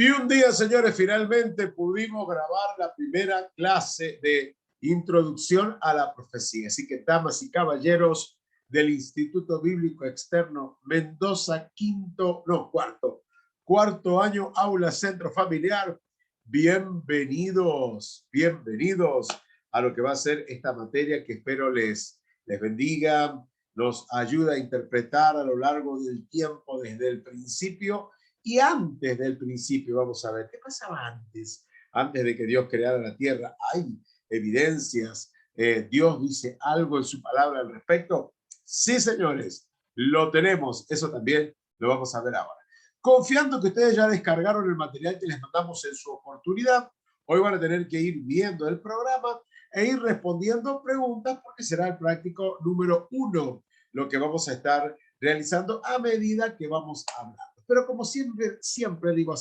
Y un día, señores, finalmente pudimos grabar la primera clase de introducción a la profecía. Así que, damas y caballeros del Instituto Bíblico Externo Mendoza, cuarto año, aula centro familiar, bienvenidos a lo que va a ser esta materia que espero les bendiga, nos ayuda a interpretar a lo largo del tiempo, desde el principio. Y antes del principio, vamos a ver, ¿qué pasaba antes? Antes de que Dios creara la tierra, ¿hay evidencias? ¿Dios dice algo en su palabra al respecto? Sí, señores, lo tenemos. Eso también lo vamos a ver ahora. Confiando que ustedes ya descargaron el material que les mandamos en su oportunidad, hoy van a tener que ir viendo el programa e ir respondiendo preguntas porque será el práctico número 1 lo que vamos a estar realizando a medida que vamos hablando. Pero como siempre digo,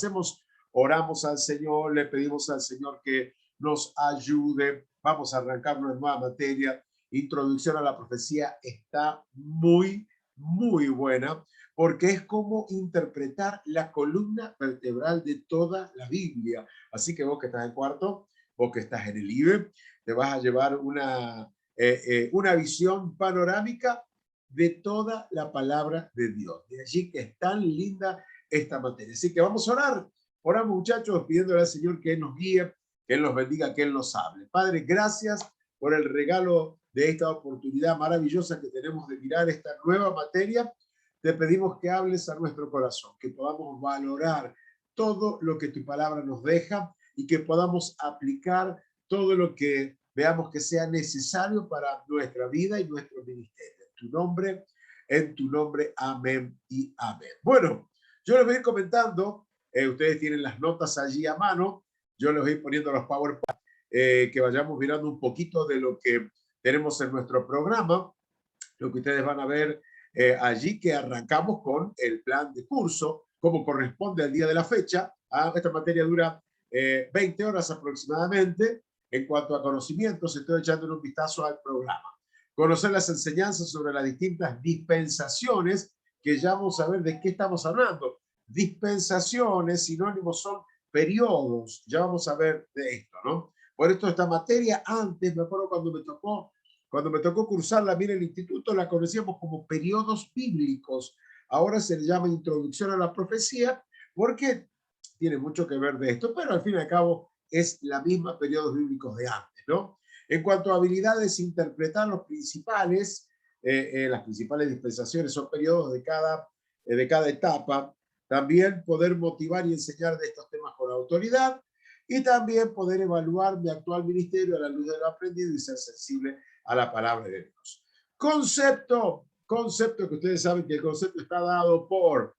oramos al Señor, le pedimos al Señor que nos ayude. Vamos a arrancar una nueva materia. Introducción a la profecía está muy buena porque es como interpretar la columna vertebral de toda la Biblia. Así que vos que estás en cuarto, vos que estás en el IBE, te vas a llevar una visión panorámica de toda la palabra de Dios. De allí que es tan linda esta materia. Así que vamos a orar. Oramos, muchachos, pidiéndole al Señor que Él nos guíe, que Él nos bendiga, que Él nos hable. Padre, gracias por el regalo de esta oportunidad maravillosa que tenemos de mirar esta nueva materia. Te pedimos que hables a nuestro corazón, que podamos valorar todo lo que tu palabra nos deja y que podamos aplicar todo lo que veamos que sea necesario para nuestra vida y nuestro ministerio. En tu nombre, amén y amén. Bueno, yo les voy a ir comentando, ustedes tienen las notas allí a mano, yo les voy a ir poniendo los PowerPoint, que vayamos mirando un poquito de lo que tenemos en nuestro programa, lo que ustedes van a ver allí, que arrancamos con el plan de curso, como corresponde al día de la fecha. Esta materia dura 20 horas aproximadamente. En cuanto a conocimientos, estoy echando un vistazo al programa. Conocer las enseñanzas sobre las distintas dispensaciones, que ya vamos a ver de qué estamos hablando. Dispensaciones, sinónimos son periodos, ya vamos a ver de esto, ¿no? Por esto esta materia, antes, me acuerdo cuando me tocó cursarla en el instituto, la conocíamos como periodos bíblicos. Ahora se le llama introducción a la profecía, porque tiene mucho que ver de esto, pero al fin y al cabo es la misma periodos bíblicos de antes, ¿no? En cuanto a habilidades, interpretar las principales dispensaciones o periodos de cada etapa. También poder motivar y enseñar de estos temas con autoridad. Y también poder evaluar mi actual ministerio a la luz de lo aprendido y ser sensible a la palabra de Dios. Concepto que ustedes saben que el concepto está dado por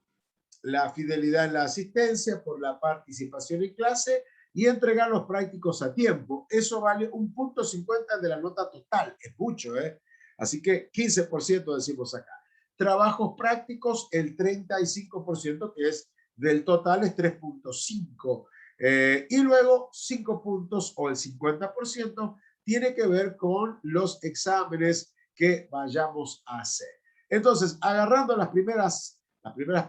la fidelidad en la asistencia, por la participación en clase y entregar los prácticos a tiempo. Eso vale 1.50 de la nota total. Es mucho, ¿eh? Así que 15% decimos acá. Trabajos prácticos, el 35%, que es del total, es 3.5. Y luego 5 puntos o el 50% tiene que ver con los exámenes que vayamos a hacer. Entonces, agarrando las primeras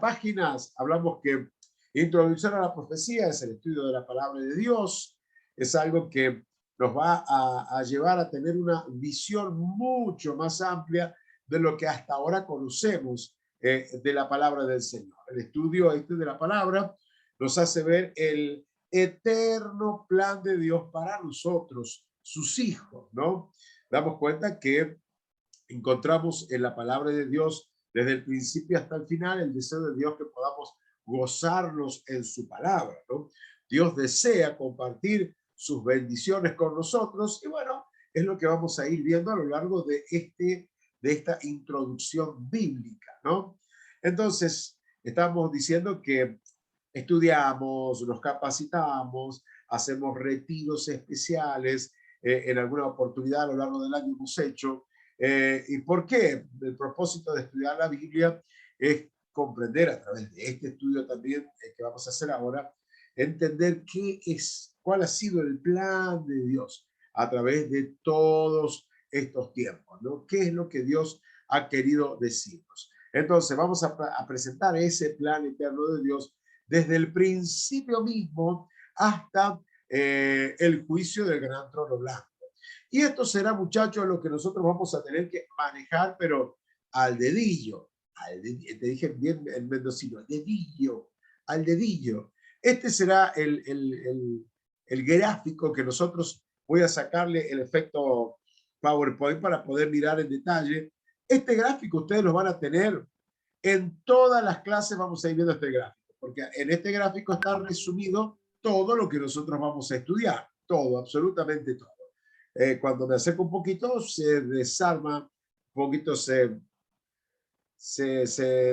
páginas, hablamos que introducción a la profecía es el estudio de la palabra de Dios, es algo que nos va a llevar a tener una visión mucho más amplia de lo que hasta ahora conocemos de la palabra del Señor. El estudio de la palabra nos hace ver el eterno plan de Dios para nosotros, sus hijos, ¿no? Damos cuenta que encontramos en la palabra de Dios desde el principio hasta el final el deseo de Dios que podamos gozarnos en su palabra, ¿no? Dios desea compartir sus bendiciones con nosotros y bueno, es lo que vamos a ir viendo a lo largo de esta introducción bíblica, ¿no? Entonces, estamos diciendo que estudiamos, nos capacitamos, hacemos retiros especiales, en alguna oportunidad a lo largo del año hemos hecho. ¿Y por qué? El propósito de estudiar la Biblia es comprender a través de este estudio también que vamos a hacer ahora, entender cuál ha sido el plan de Dios a través de todos estos tiempos, ¿no? ¿Qué es lo que Dios ha querido decirnos? Entonces, vamos a presentar ese plan eterno de Dios desde el principio mismo hasta el juicio del gran trono blanco. Y esto será, muchachos, lo que nosotros vamos a tener que manejar, pero al dedillo. Te dije bien en mendocino, al dedillo, al dedillo. Este será el gráfico que nosotros voy a sacarle el efecto PowerPoint para poder mirar en detalle. Este gráfico ustedes lo van a tener en todas las clases, vamos a ir viendo este gráfico, porque en este gráfico está resumido todo lo que nosotros vamos a estudiar, todo, absolutamente todo. Cuando me acerco un poquito, se desarma, un poquito se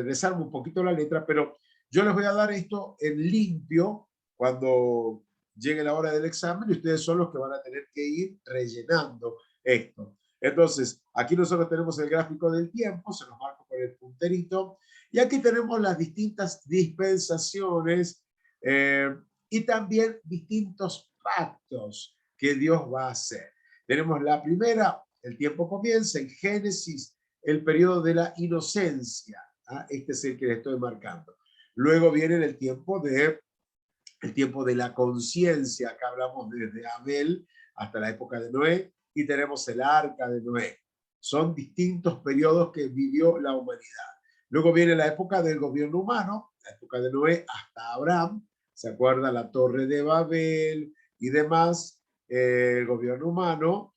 desarma un poquito la letra, pero yo les voy a dar esto en limpio cuando llegue la hora del examen y ustedes son los que van a tener que ir rellenando esto. Entonces, aquí nosotros tenemos el gráfico del tiempo, se los marco con el punterito, y aquí tenemos las distintas dispensaciones y también distintos pactos que Dios va a hacer. Tenemos la primera, el tiempo comienza en Génesis, el periodo de la inocencia. ¿Ah? Este es el que le estoy marcando. Luego viene el tiempo de la conciencia. Acá hablamos desde Abel hasta la época de Noé y tenemos el arca de Noé. Son distintos periodos que vivió la humanidad. Luego viene la época del gobierno humano, la época de Noé hasta Abraham. ¿Se acuerda? La torre de Babel y demás, el gobierno humano.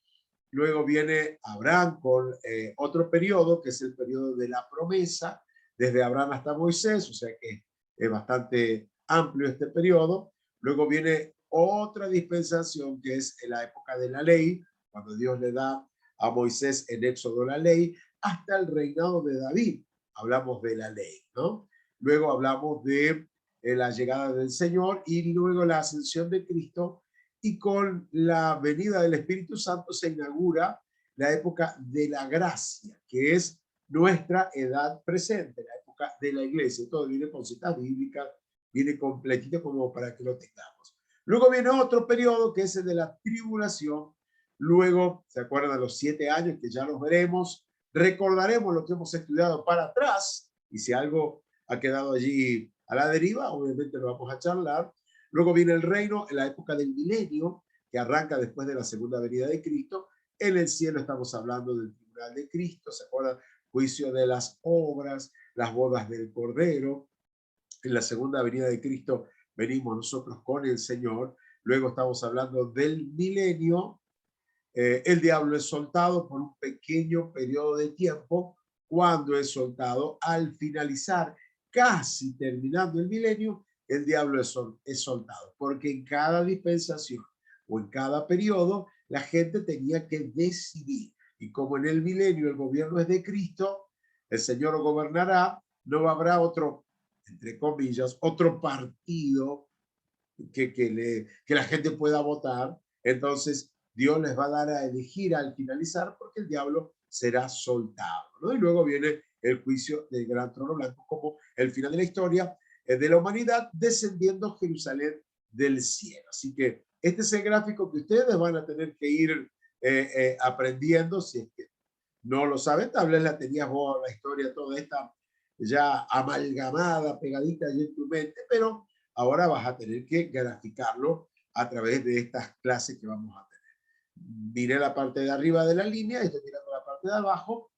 Luego viene Abraham con otro periodo, que es el periodo de la promesa, desde Abraham hasta Moisés, o sea que es bastante amplio este periodo. Luego viene otra dispensación, que es la época de la ley, cuando Dios le da a Moisés en Éxodo la ley, hasta el reinado de David. Hablamos de la ley, ¿no? Luego hablamos de la llegada del Señor y luego la ascensión de Cristo, y con la venida del Espíritu Santo se inaugura la época de la gracia, que es nuestra edad presente, la época de la iglesia. Todo viene con citas bíblicas, viene completito como para que lo tengamos. Luego viene otro periodo que es el de la tribulación. Luego, ¿se acuerdan de los 7 años que ya los veremos? Recordaremos lo que hemos estudiado para atrás y si algo ha quedado allí a la deriva, obviamente lo vamos a charlar. Luego viene el reino en la época del milenio, que arranca después de la segunda venida de Cristo. En el cielo estamos hablando del tribunal de Cristo, ¿se acuerdan? Juicio de las obras, las bodas del Cordero. En la segunda venida de Cristo venimos nosotros con el Señor. Luego estamos hablando del milenio. El diablo es soltado por un pequeño periodo de tiempo. Cuando es soltado, al finalizar, casi terminando el milenio, el diablo es soltado, porque en cada dispensación o en cada periodo la gente tenía que decidir. Y como en el milenio el gobierno es de Cristo, el Señor gobernará, no habrá otro, entre comillas, otro partido que la gente pueda votar. Entonces Dios les va a dar a elegir al finalizar, porque el diablo será soltado, ¿no? Y luego viene el juicio del gran trono blanco como el final de la historia de la humanidad descendiendo Jerusalén del cielo. Así que este es el gráfico que ustedes van a tener que ir aprendiendo. Si es que no lo saben, tal vez la tenías vos, la historia toda esta ya amalgamada, pegadita allí en tu mente, pero ahora vas a tener que graficarlo a través de estas clases que vamos a tener. Miré la parte de arriba de la línea, estoy mirando la parte de abajo.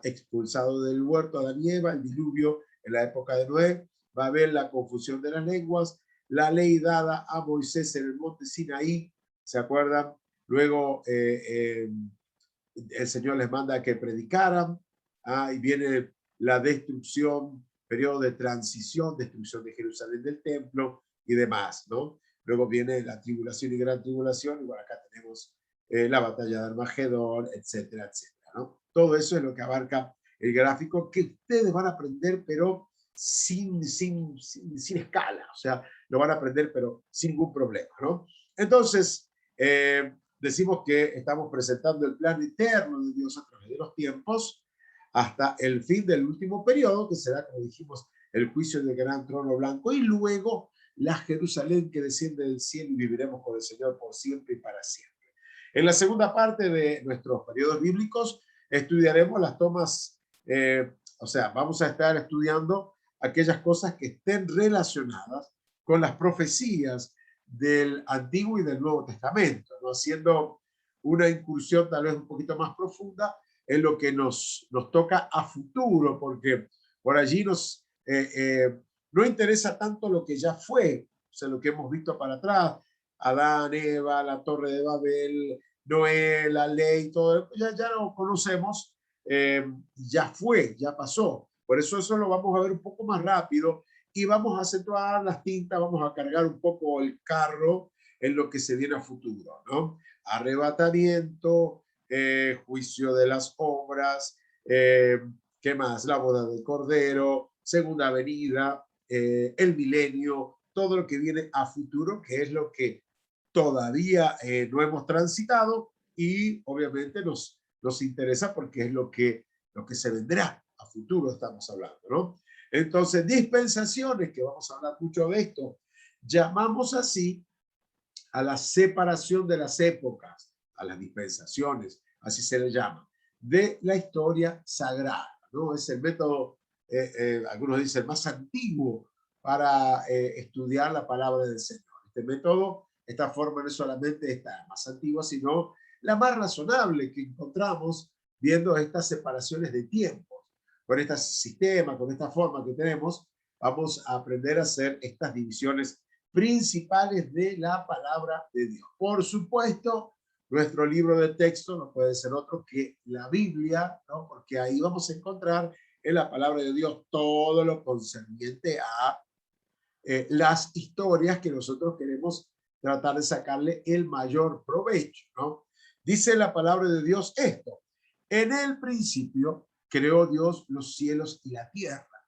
Expulsado del huerto Adán y Eva, el diluvio en la época de Noé, va a haber la confusión de las lenguas, la ley dada a Moisés en el monte Sinaí, ¿se acuerdan? Luego el Señor les manda que predicaran, y viene la destrucción, periodo de transición, destrucción de Jerusalén del templo y demás, ¿no? Luego viene la tribulación y gran tribulación, y bueno, acá tenemos la batalla de Armagedón, etcétera, etcétera, ¿no? Todo eso es lo que abarca el gráfico que ustedes van a aprender, pero sin escala, o sea, lo van a aprender, pero sin ningún problema, ¿no? Entonces, decimos que estamos presentando el plan eterno de Dios a través de los tiempos hasta el fin del último periodo, que será, como dijimos, el juicio del gran trono blanco, y luego la Jerusalén que desciende del cielo y viviremos con el Señor por siempre y para siempre. En la segunda parte de nuestros periodos bíblicos estudiaremos las tomas, o sea, vamos a estar estudiando aquellas cosas que estén relacionadas con las profecías del Antiguo y del Nuevo Testamento, ¿no? Haciendo una incursión tal vez un poquito más profunda en lo que nos toca a futuro, porque por allí no interesa tanto lo que ya fue, o sea, lo que hemos visto para atrás, Adán, Eva, la Torre de Babel, Noé, la ley, todo, ya lo conocemos, ya fue, ya pasó. Por eso lo vamos a ver un poco más rápido y vamos a acentuar las tintas, vamos a cargar un poco el carro en lo que se viene a futuro, ¿no? Arrebatamiento, juicio de las obras, ¿qué más? La boda del Cordero, segunda venida, el milenio, todo lo que viene a futuro, que es lo que todavía no hemos transitado y obviamente nos interesa porque es lo que se vendrá a futuro, estamos hablando, ¿no? Entonces, dispensaciones, que vamos a hablar mucho de esto, llamamos así a la separación de las épocas, a las dispensaciones, así se le llama, de la historia sagrada, ¿no? Es el método, algunos dicen, más antiguo para estudiar la palabra del Señor. Este método, esta forma no es solamente esta más antigua, sino la más razonable que encontramos viendo estas separaciones de tiempos. Con este sistema, con esta forma que tenemos, vamos a aprender a hacer estas divisiones principales de la palabra de Dios. Por supuesto, nuestro libro de texto no puede ser otro que la Biblia, ¿no? Porque ahí vamos a encontrar en la palabra de Dios todo lo concerniente a las historias que nosotros queremos tratar de sacarle el mayor provecho, ¿no? Dice la palabra de Dios esto: en el principio creó Dios los cielos y la tierra.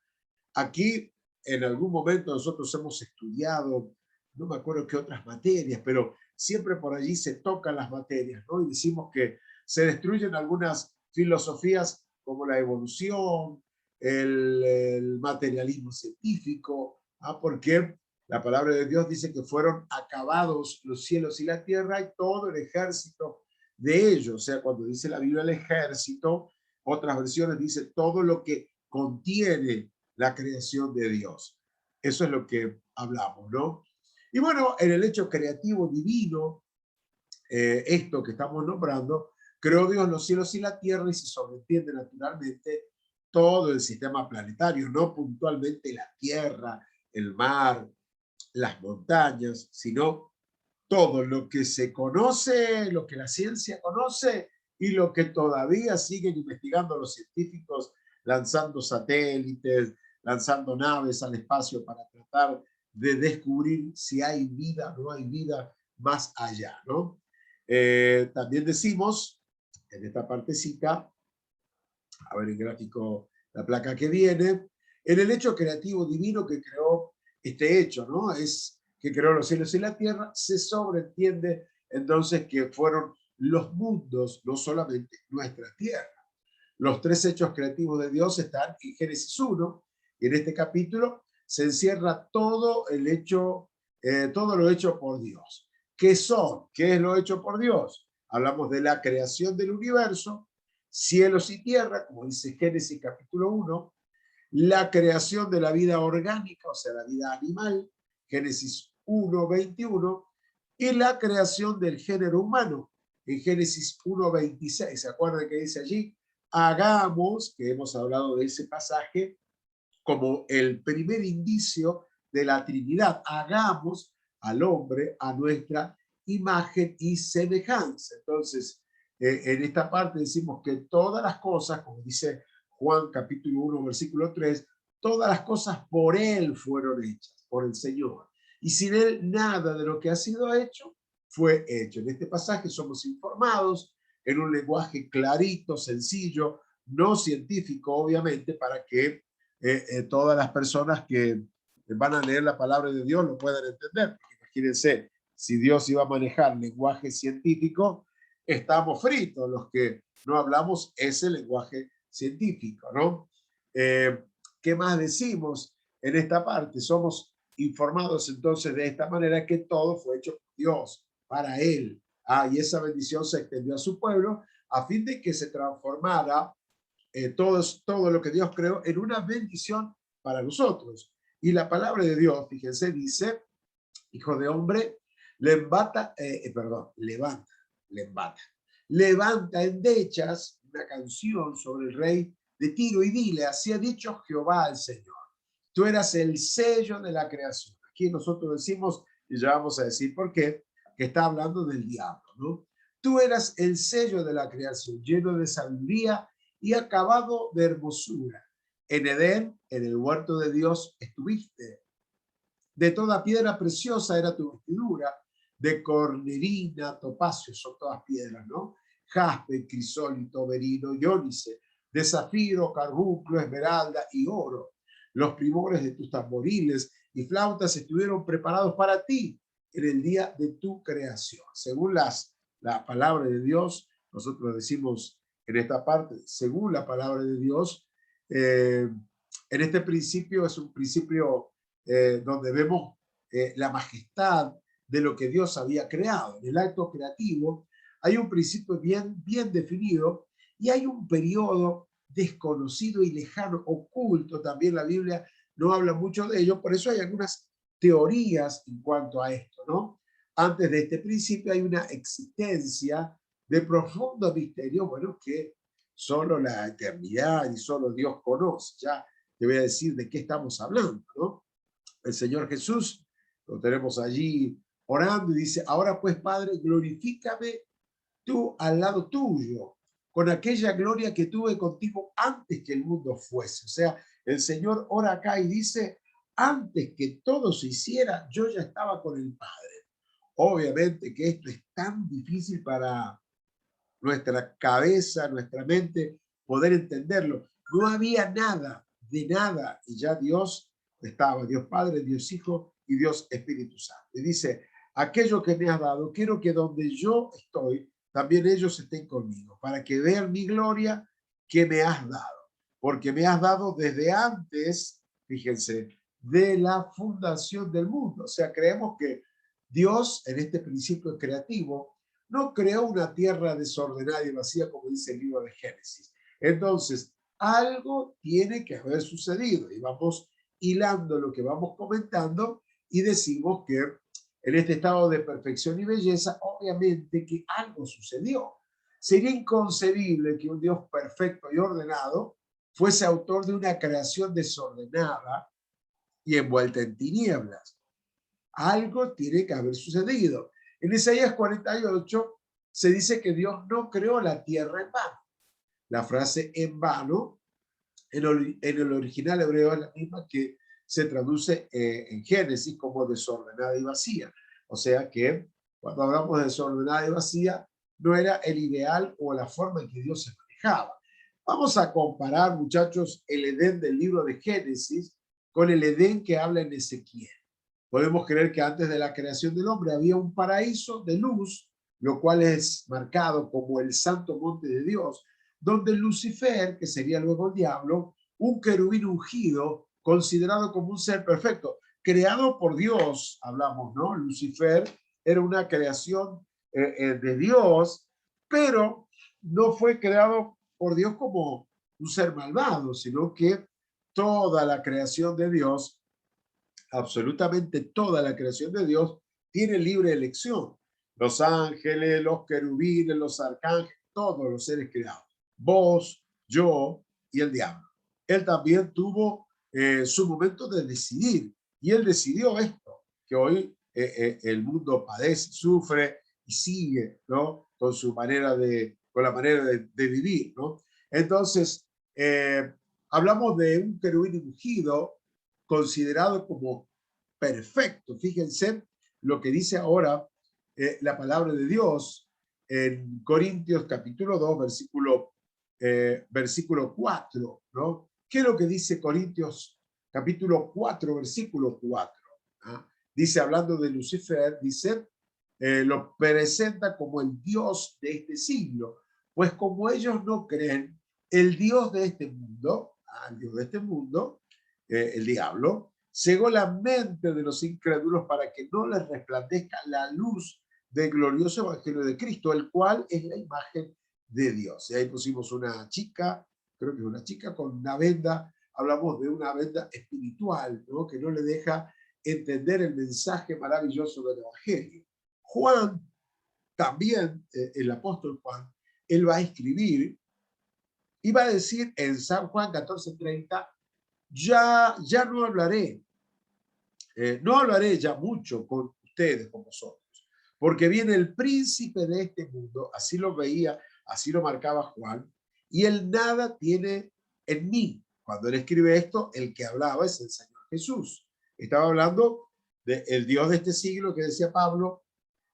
Aquí en algún momento nosotros hemos estudiado, no me acuerdo qué otras materias, pero siempre por allí se tocan las materias, ¿no? Y decimos que se destruyen algunas filosofías como la evolución, el materialismo científico, porque la palabra de Dios dice que fueron acabados los cielos y la tierra y todo el ejército de ellos. O sea, cuando dice la Biblia el ejército, otras versiones dice todo lo que contiene la creación de Dios. Eso es lo que hablamos, ¿no? Y bueno, en el hecho creativo divino, esto que estamos nombrando, creó Dios los cielos y la tierra y se sobreentiende naturalmente todo el sistema planetario, no puntualmente la tierra, el mar, las montañas, sino todo lo que se conoce, lo que la ciencia conoce y lo que todavía siguen investigando los científicos, lanzando satélites, lanzando naves al espacio para tratar de descubrir si hay vida o no hay vida más allá, ¿no? También decimos, en esta partecita, a ver el gráfico, la placa que viene, en el hecho creativo divino que creó este hecho, ¿no? Es que creó los cielos y la tierra, se sobreentiende entonces que fueron los mundos, no solamente nuestra tierra. Los tres hechos creativos de Dios están en Génesis 1, y en este capítulo se encierra todo todo lo hecho por Dios. ¿Qué son? ¿Qué es lo hecho por Dios? Hablamos de la creación del universo, cielos y tierra, como dice Génesis capítulo 1, la creación de la vida orgánica, o sea, la vida animal, Génesis 1:21, y la creación del género humano, en Génesis 1:26. ¿Se acuerdan que dice allí? Hagamos, que hemos hablado de ese pasaje, como el primer indicio de la Trinidad. Hagamos al hombre a nuestra imagen y semejanza. Entonces, en esta parte decimos que todas las cosas, como dice Juan capítulo 1, versículo 3, todas las cosas por él fueron hechas, por el Señor. Y sin él nada de lo que ha sido hecho fue hecho. En este pasaje somos informados en un lenguaje clarito, sencillo, no científico, obviamente, para que todas las personas que van a leer la palabra de Dios lo puedan entender. Imagínense, si Dios iba a manejar lenguaje científico, estamos fritos los que no hablamos ese lenguaje científico, ¿no? ¿Qué más decimos en esta parte? Somos informados entonces de esta manera que todo fue hecho por Dios, para Él. Y esa bendición se extendió a su pueblo a fin de que se transformara todo lo que Dios creó en una bendición para nosotros. Y la palabra de Dios, fíjense, dice, hijo de hombre, levanta endechas una canción sobre el rey de Tiro y dile, así ha dicho Jehová el Señor, tú eras el sello de la creación. Aquí nosotros decimos, y ya vamos a decir por qué, que está hablando del diablo, ¿no? Tú eras el sello de la creación, lleno de sabiduría y acabado de hermosura. En Edén, en el huerto de Dios, estuviste. De toda piedra preciosa era tu vestidura, de cornerina, topacio, son todas piedras, ¿no? Jaspe, crisólito, berilo y ónice, de zafiro, carbunclo, esmeralda y oro. Los primores de tus tamboriles y flautas estuvieron preparados para ti en el día de tu creación. Según la palabra de Dios, nosotros decimos en esta parte, según la palabra de Dios, en este principio es un principio donde vemos la majestad de lo que Dios había creado. En el acto creativo hay un principio bien definido y hay un periodo desconocido y lejano, oculto. También la Biblia no habla mucho de ello, por eso hay algunas teorías en cuanto a esto, ¿no? Antes de este principio hay una existencia de profundo misterio, bueno, que solo la eternidad y solo Dios conoce. Ya te voy a decir de qué estamos hablando, ¿no? El Señor Jesús, lo tenemos allí orando y dice, ahora pues Padre, glorifícame tú al lado tuyo, con aquella gloria que tuve contigo antes que el mundo fuese. O sea, el Señor ora acá y dice, antes que todo se hiciera, yo ya estaba con el Padre. Obviamente que esto es tan difícil para nuestra cabeza, nuestra mente, poder entenderlo. No había nada, de nada, y ya Dios estaba, Dios Padre, Dios Hijo y Dios Espíritu Santo. Y dice, aquello que me has dado, quiero que donde yo estoy, también ellos estén conmigo, para que vean mi gloria que me has dado, porque me has dado desde antes, fíjense, de la fundación del mundo. O sea, creemos que Dios, en este principio creativo, no creó una tierra desordenada y vacía, como dice el libro de Génesis. Entonces, algo tiene que haber sucedido y vamos hilando lo que vamos comentando y decimos que en este estado de perfección y belleza, obviamente que algo sucedió. Sería inconcebible que un Dios perfecto y ordenado fuese autor de una creación desordenada y envuelta en tinieblas. Algo tiene que haber sucedido. En Isaías 48 se dice que Dios no creó la tierra en vano. La frase en vano en el original hebreo es la misma que se traduce en Génesis como desordenada y vacía. O sea que cuando hablamos de desordenada y vacía, no era el ideal o la forma en que Dios se manejaba. Vamos a comparar, muchachos, el Edén del libro de Génesis con el Edén que habla en Ezequiel. Podemos creer que antes de la creación del hombre había un paraíso de luz, lo cual es marcado como el santo monte de Dios, donde Lucifer, que sería luego el diablo, un querubín ungido, considerado como un ser perfecto, creado por Dios, hablamos, ¿no? Lucifer era una creación de Dios, pero no fue creado por Dios como un ser malvado, sino que toda la creación de Dios, absolutamente toda la creación de Dios, tiene libre elección. Los ángeles, los querubines, los arcángeles, todos los seres creados. Vos, yo y el diablo. Él también tuvo su momento de decidir y él decidió esto, que hoy el mundo padece, sufre y sigue, ¿no? Con su manera con la manera de vivir, ¿no? Entonces, hablamos de un querubín ungido considerado como perfecto. Fíjense lo que dice ahora la palabra de Dios en Corintios capítulo 2, versículo 4, ¿no? ¿Qué es lo que dice Corintios capítulo 4, versículo 4? ¿Ah? Dice, hablando de Lucifer, dice, lo presenta como el Dios de este siglo, pues como ellos no creen, el Dios de este mundo, el Dios de este mundo, el diablo, cegó la mente de los incrédulos para que no les resplandezca la luz del glorioso evangelio de Cristo, el cual es la imagen de Dios. Y ahí pusimos una chica, creo que una chica con una venda hablamos de una venda espiritual, ¿no? Que no le deja entender el mensaje maravilloso del Evangelio. Juan, también el apóstol Juan, él va a escribir y va a decir en San Juan 14:30, ya no hablaré, no hablaré ya mucho con ustedes, con vosotros, porque viene el príncipe de este mundo, así lo veía, así lo marcaba Juan, y él nada tiene en mí. Cuando él escribe esto, el que hablaba es el Señor Jesús. Estaba hablando del Dios de este siglo que decía Pablo,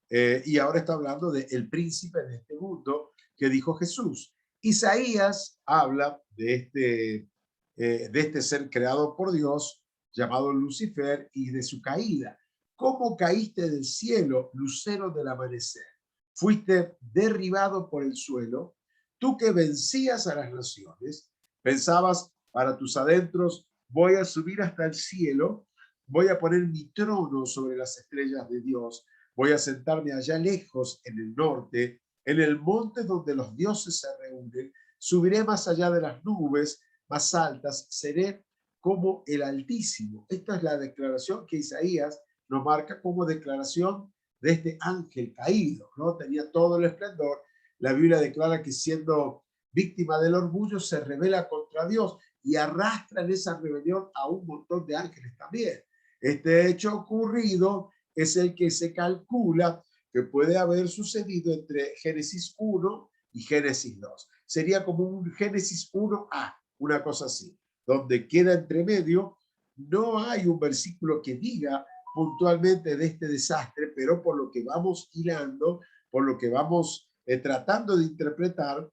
y ahora está hablando del príncipe de este mundo que dijo Jesús. Isaías habla de este ser creado por Dios llamado Lucifer y de su caída. ¿Cómo caíste del cielo, lucero del amanecer? Fuiste derribado por el suelo, tú que vencías a las naciones, pensabas para tus adentros, voy a subir hasta el cielo, voy a poner mi trono sobre las estrellas de Dios, voy a sentarme allá lejos en el norte, en el monte donde los dioses se reúnen, subiré más allá de las nubes más altas, seré como el Altísimo. Esta es la declaración que Isaías nos marca como declaración de este ángel caído, ¿no? Tenía todo el esplendor. La Biblia declara que siendo víctima del orgullo se rebela contra Dios y arrastra en esa rebelión a un montón de ángeles también. Este hecho ocurrido es el que se calcula que puede haber sucedido entre Génesis 1 y Génesis 2. Sería como un Génesis 1a, una cosa así, donde queda entre medio. No hay un versículo que diga puntualmente de este desastre, pero por lo que vamos hilando, por lo que vamos tratando de interpretar,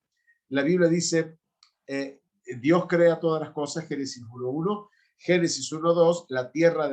la Biblia dice, Dios crea todas las cosas, Génesis 1.1, Génesis 1.2, la tierra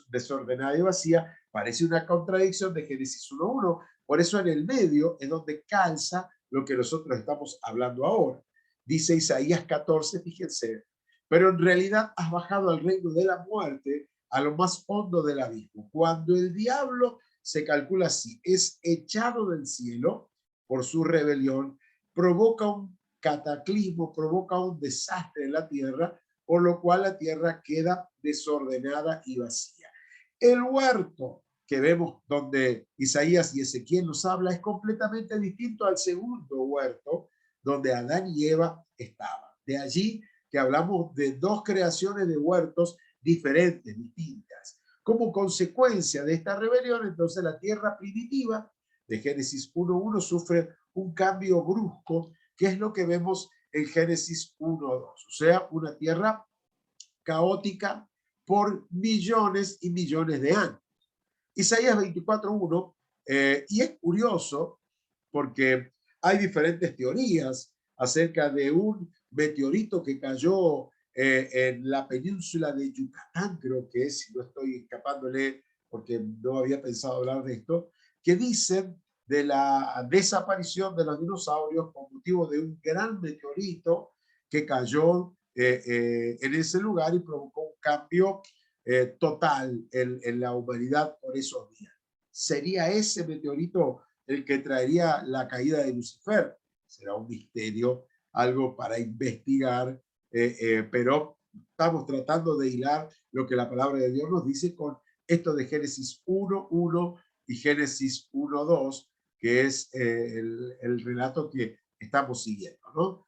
desordenada y vacía, parece una contradicción de Génesis 1.1, por eso en el medio es donde calza lo que nosotros estamos hablando ahora. Dice Isaías 14, fíjense, pero en realidad has bajado al reino de la muerte, a lo más hondo del abismo. Cuando el diablo se calcula así, es echado del cielo por su rebelión, provoca un cataclismo, provoca un desastre en la tierra, por lo cual la tierra queda desordenada y vacía. El huerto que vemos donde Isaías y Ezequiel nos habla es completamente distinto al segundo huerto donde Adán y Eva estaban. De allí que hablamos de dos creaciones de huertos diferentes, distintas. Como consecuencia de esta rebelión, entonces la tierra primitiva de Génesis 1.1 sufre un cambio brusco, que es lo que vemos en Génesis 1.2, o sea, una tierra caótica por millones y millones de años. Isaías 24.1, y es curioso porque hay diferentes teorías acerca de un meteorito que cayó en la península de Yucatán, creo que es, si no estoy escapándole porque no había pensado hablar de esto, que dicen de la desaparición de los dinosaurios por motivo de un gran meteorito que cayó en ese lugar y provocó un cambio total en la humanidad por esos días. ¿Sería ese meteorito el que traería la caída de Lucifer? Será un misterio, algo para investigar, pero estamos tratando de hilar lo que la palabra de Dios nos dice con esto de Génesis 1.1 y Génesis 1.2, que es el relato que estamos siguiendo, ¿no?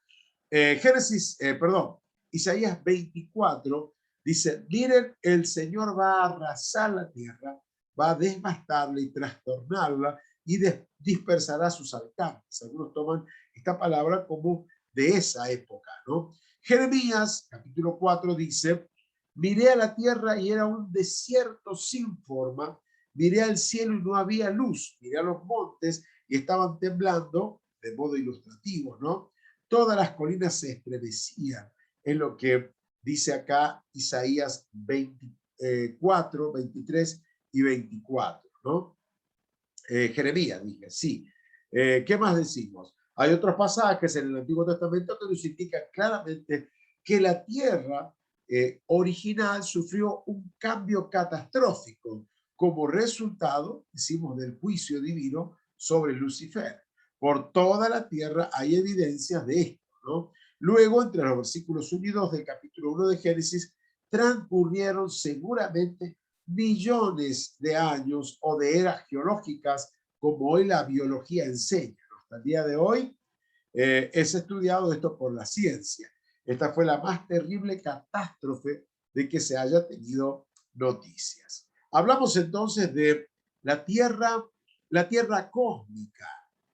Isaías 24 dice, miren, el Señor va a arrasar la tierra, va a devastarla y trastornarla y dispersará a sus habitantes. Algunos toman esta palabra como de esa época, ¿no? Jeremías, capítulo 4, dice, miré a la tierra y era un desierto sin forma, miré al cielo y no había luz, miré a los montes y estaban temblando, de modo ilustrativo, ¿no? Todas las colinas se estremecían, es lo que dice acá Isaías 24, 23 y 24, ¿no? Jeremías, dije, sí. ¿Qué más decimos? Hay otros pasajes en el Antiguo Testamento que nos indican claramente que la tierra original sufrió un cambio catastrófico como resultado, decimos, del juicio divino sobre Lucifer. Por toda la tierra hay evidencias de esto, ¿no? Luego, entre los versículos 1 y 2 del capítulo 1 de Génesis, transcurrieron seguramente millones de años o de eras geológicas, como hoy la biología enseña. Hasta el día de hoy es estudiado esto por la ciencia. Esta fue la más terrible catástrofe de que se haya tenido noticias. Hablamos entonces de la tierra cósmica.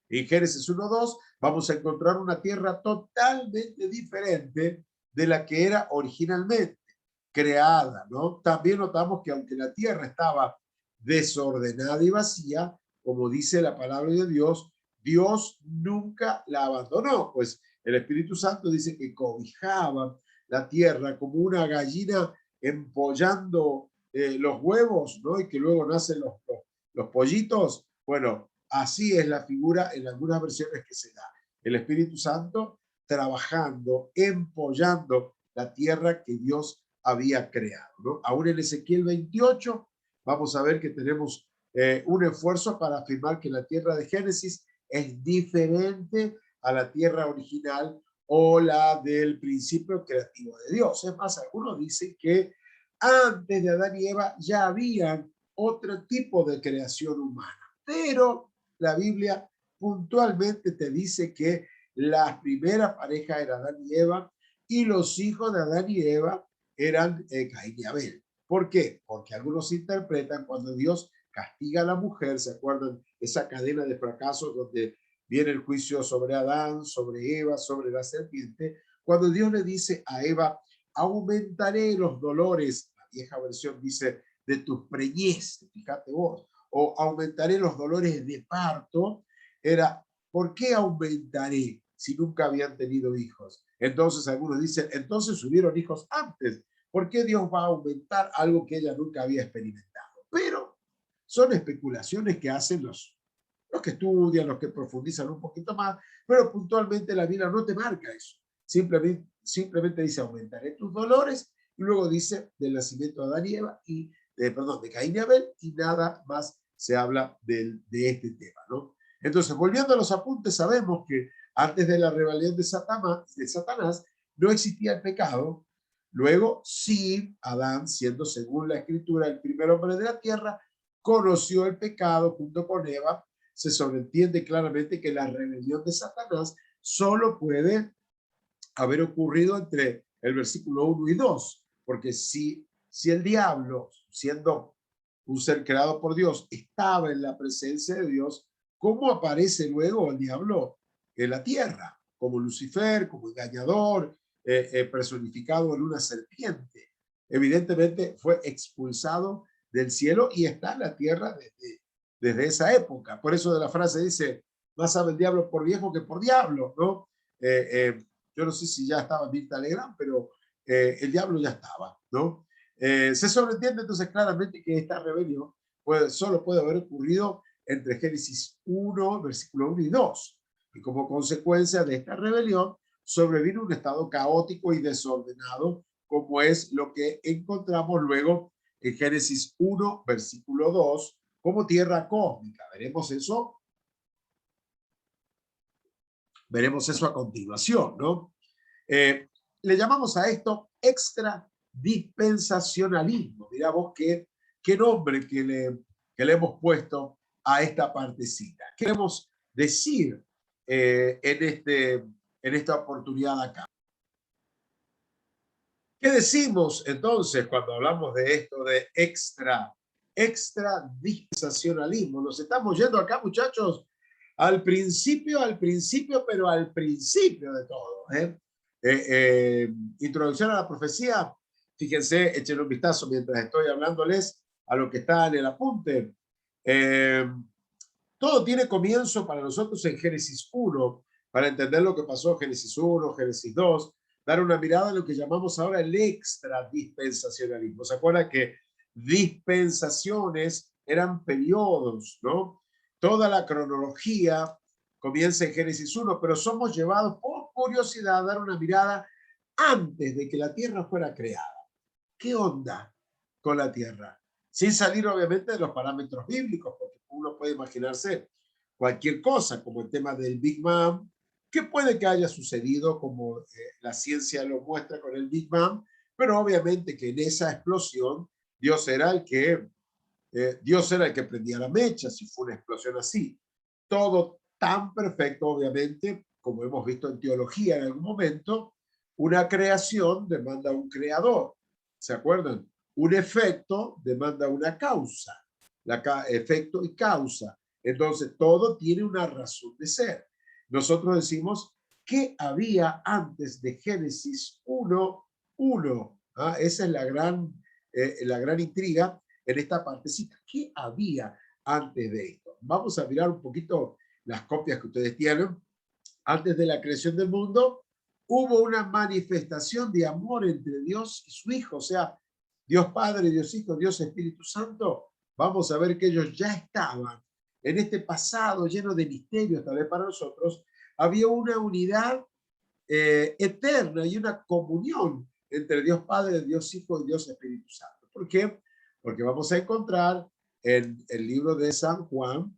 En Génesis 1:2 vamos a encontrar una tierra totalmente diferente de la que era originalmente creada, ¿no? También notamos que aunque la tierra estaba desordenada y vacía, como dice la palabra de Dios, Dios nunca la abandonó, pues el Espíritu Santo dice que cobijaba la tierra como una gallina empollando los huevos, ¿no? Y que luego nacen los pollitos. Bueno, así es la figura en algunas versiones que se da. El Espíritu Santo trabajando, empollando la tierra que Dios había creado, ¿no? Aún en Ezequiel 28 vamos a ver que tenemos un esfuerzo para afirmar que la tierra de Génesis es diferente a la tierra original o la del principio creativo de Dios. Es más, algunos dicen que antes de Adán y Eva ya habían otro tipo de creación humana, pero la Biblia puntualmente te dice que la primera pareja era Adán y Eva y los hijos de Adán y Eva eran Caín y Abel. ¿Por qué? Porque algunos interpretan cuando Dios castiga a la mujer, ¿se acuerdan? Esa cadena de fracasos donde viene el juicio sobre Adán, sobre Eva, sobre la serpiente, cuando Dios le dice a Eva, aumentaré los dolores, la vieja versión dice, de tus preñez, fíjate vos, o aumentaré los dolores de parto, era, ¿por qué aumentaré si nunca habían tenido hijos? Entonces algunos dicen, entonces hubieron hijos antes, ¿por qué Dios va a aumentar algo que ella nunca había experimentado? Pero son especulaciones que hacen los que estudian, los que profundizan un poquito más, pero puntualmente la Biblia no te marca eso. Simplemente dice, aumentaré tus dolores, y luego dice del nacimiento de Adán y Eva, de Caín y Abel, y nada más se habla de este tema, ¿no? Entonces, volviendo a los apuntes, sabemos que antes de la rebelión de Satanás no existía el pecado. Luego, sí, Adán, siendo según la Escritura el primer hombre de la tierra, conoció el pecado junto con Eva. Se sobreentiende claramente que la rebelión de Satanás solo puede haber ocurrido entre el versículo 1 y 2, porque si el diablo, siendo un ser creado por Dios, estaba en la presencia de Dios, ¿cómo aparece luego el diablo en la tierra? Como Lucifer, como engañador, personificado en una serpiente. Evidentemente fue expulsado del cielo y está en la tierra desde esa época. Por eso de la frase dice, más sabe el diablo por viejo que por diablo, ¿no? Yo no sé si ya estaba Mirta Legrand, pero el diablo ya estaba, ¿no? Se sobreentiende entonces claramente que esta rebelión solo puede haber ocurrido entre Génesis 1, versículo 1 y 2. Y como consecuencia de esta rebelión, sobrevino un estado caótico y desordenado, como es lo que encontramos luego en Génesis 1, versículo 2, como tierra cósmica. Veremos eso a continuación, ¿no? Le llamamos a esto extradispensacionalismo. Mirá vos qué nombre que le hemos puesto a esta partecita. ¿Qué queremos decir en esta oportunidad acá? ¿Qué decimos entonces cuando hablamos de esto de extradispensacionalismo? Nos estamos yendo acá, muchachos, al principio, pero al principio de todo. Introducción a la profecía. Fíjense, echen un vistazo mientras estoy hablándoles a lo que está en el apunte. Todo tiene comienzo para nosotros en Génesis 1, para entender lo que pasó en Génesis 1, Génesis 2, dar una mirada a lo que llamamos ahora el extradispensacionalismo. ¿Se acuerdan que dispensaciones eran periodos, ¿no? Toda la cronología comienza en Génesis 1, pero somos llevados por curiosidad a dar una mirada antes de que la tierra fuera creada. ¿Qué onda con la tierra? Sin salir obviamente de los parámetros bíblicos, porque uno puede imaginarse cualquier cosa, como el tema del Big Bang, que puede que haya sucedido como la ciencia lo muestra con el Big Bang, pero obviamente que en esa explosión Dios era el que prendía la mecha, si fue una explosión así. Todo tan perfecto, obviamente, como hemos visto en teología en algún momento, una creación demanda un creador. ¿Se acuerdan? Un efecto demanda una causa. Efecto y causa. Entonces, todo tiene una razón de ser. Nosotros decimos, ¿qué había antes de Génesis 1:1? ¿Ah? Esa es la gran intriga en esta partecita. ¿Qué había antes de esto? Vamos a mirar un poquito las copias que ustedes tienen. Antes de la creación del mundo, hubo una manifestación de amor entre Dios y su Hijo, o sea, Dios Padre, Dios Hijo, Dios Espíritu Santo. Vamos a ver que ellos ya estaban en este pasado lleno de misterios, tal vez para nosotros. Había una unidad eterna y una comunión entre Dios Padre, Dios Hijo y Dios Espíritu Santo. ¿Por qué? Porque vamos a encontrar en el libro de San Juan,